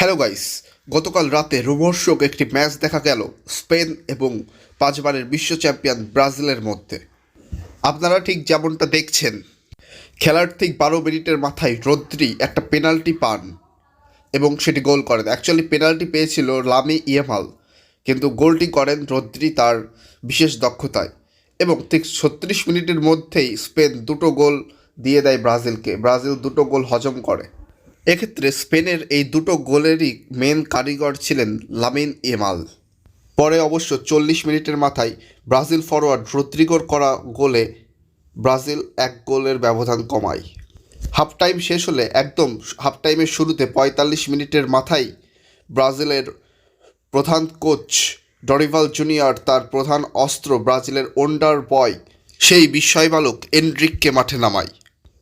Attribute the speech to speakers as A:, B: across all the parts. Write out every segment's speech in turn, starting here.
A: Hello guys, গতকাল রাতে রোমহর্ষক একটি ম্যাচ দেখা গেল স্পেন এবং 5বারের বিশ্ব চ্যাম্পিয়ন ব্রাজিলের মধ্যে। আপনারা ঠিক যেমনটা দেখছেন, খেলার ঠিক 12 মিনিটের মাথায় রদ্রি একটা পেনাল্টি পান এবং সেটি গোল করেন। অ্যাকচুয়ালি পেনাল্টি পেয়েছিল লামি ইয়ামাল, কিন্তু গোলটি করেন রদ্রি তার বিশেষ দক্ষতায়। এবং ঠিক 36 মিনিটের মধ্যেই স্পেন দুটো গোল দিয়ে দেয় ব্রাজিলকে। ব্রাজিল দুটো গোল হজম করে। এক্ষেত্রে স্পেনের এই দুটো গোলেরই মেন কারিগর ছিলেন লামিন ইয়ামাল। পরে অবশ্য 40 মিনিটের মাথায় ব্রাজিল ফরোয়ার্ড রদ্রিগোর করা গোলে ব্রাজিল 1 গোলের ব্যবধান কমায়। হাফ টাইম শেষ হলে একদম হাফ টাইমের শুরুতে 45 মিনিটের মাথায় ব্রাজিলের প্রধান কোচ ডরিভাল জুনিয়র তার প্রধান অস্ত্র ব্রাজিলের ওন্ডার বয় সেই বিস্ময় বালক এনরিককে মাঠে নামায়।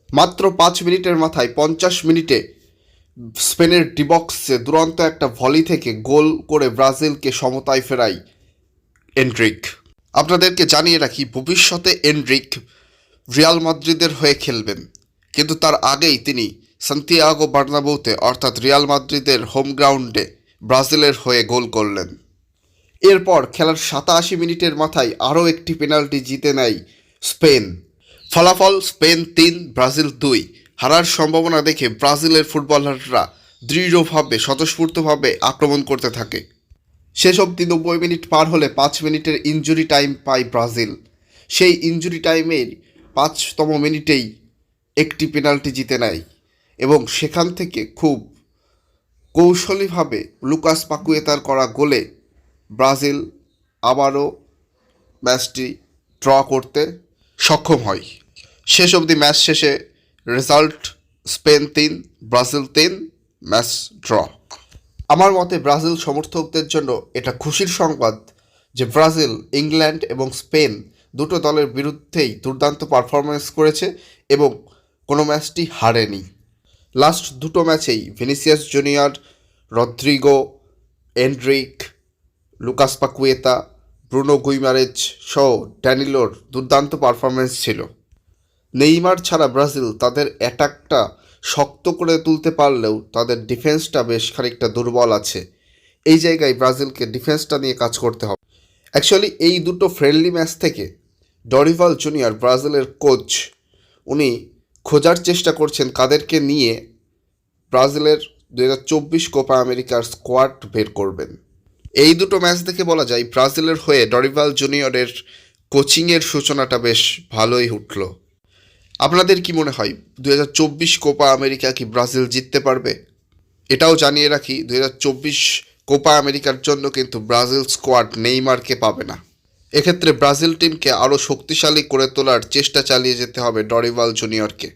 A: মাত্র 5 মিনিটের মাথায় 50 মিনিটে স্পেনের ডিবক্সে দুরন্ত একটা ভলি থেকে গোল করে ব্রাজিলকে সমতায় ফেরায় এনরিক। আপনাদেরকে জানিয়ে রাখি, ভবিষ্যতে এনরিক রিয়াল মাদ্রিদের হয়ে খেলবেন, কিন্তু তার আগেই তিনি সান্তিয়াগো বার্নাবেউতে অর্থাৎ রিয়াল মাদ্রিদের হোম গ্রাউন্ডে ব্রাজিলের হয়ে গোল করলেন। এরপর খেলার 87 মিনিটের মাথায় আরও একটি পেনাল্টি জিতে নেয় স্পেন। ফলাফল স্পেন 3 ব্রাজিল 2। হারার সম্ভাবনা দেখে ব্রাজিলের ফুটবলাররা দৃঢ়ভাবে স্বতঃস্ফূর্তভাবে আক্রমণ করতে থাকে। শেষ অবধি 90 মিনিট পার হলে 5 মিনিটের ইনজুরি টাইম পায় ব্রাজিল। সেই ইনজুরি টাইমের 5তম মিনিটেই একটি পেনাল্টি জিতে নেয় এবং সেখান থেকে খুব কৌশলীভাবে লুকাস পাকুয়েতার করা গোলে ব্রাজিল আবারও ম্যাচটি ড্র করতে সক্ষম হয়। শেষ অবধি ম্যাচ শেষে result Spain 3 Brazil 3, match draw. আমার মতে ব্রাজিল সমর্থকদের জন্য এটা খুশির সংবাদ যে ব্রাজিল ইংল্যান্ড এবং স্পেন দুটো দলের বিরুদ্ধেই দুর্দান্ত পারফরমেন্স করেছে এবং কোনো ম্যাচটি হারেনি। লাস্ট দুটো ম্যাচেই Vinicius Junior, Rodrygo, Endrick, Lucas Paqueta, Bruno Guimaraes সহ ড্যানিলোর দুর্দান্ত পারফরমেন্স ছিল। নেইমার ছাড়া ব্রাজিল তাদের অ্যাটাকটা শক্ত করে তুলতে পারলেও তাদের ডিফেন্সটা বেশ খানিকটা দুর্বল আছে। এই জায়গায় ব্রাজিলকে ডিফেন্সটা নিয়ে কাজ করতে হবে। অ্যাকচুয়ালি এই দুটো ফ্রেন্ডলি ম্যাচ থেকে ডরিভাল জুনিয়র ব্রাজিলের কোচ, উনি খোঁজার চেষ্টা করছেন কাদেরকে নিয়ে ব্রাজিলের 2024 কোপা আমেরিকার স্কোয়াড বের করবেন। এই দুটো ম্যাচ দেখে বলা যায় ব্রাজিলের হয়ে ডরিভাল জুনিয়রের কোচিংয়ের সূচনাটা বেশ ভালোই উঠল। আপনাদের কি মনে হয় 2024 কোপা আমেরিকা কি ব্রাজিল জিততে পারবে? এটাও জানিয়ে রাখি, 2024 কোপা আমেরিকার জন্য কিন্তু ব্রাজিল স্কোয়াড নেইমারকে পাবে না। এক্ষেত্রে ব্রাজিল টিমকে আরও শক্তিশালী করে তোলার চেষ্টা চালিয়ে যেতে হবে ডরিভাল জুনিয়রকে।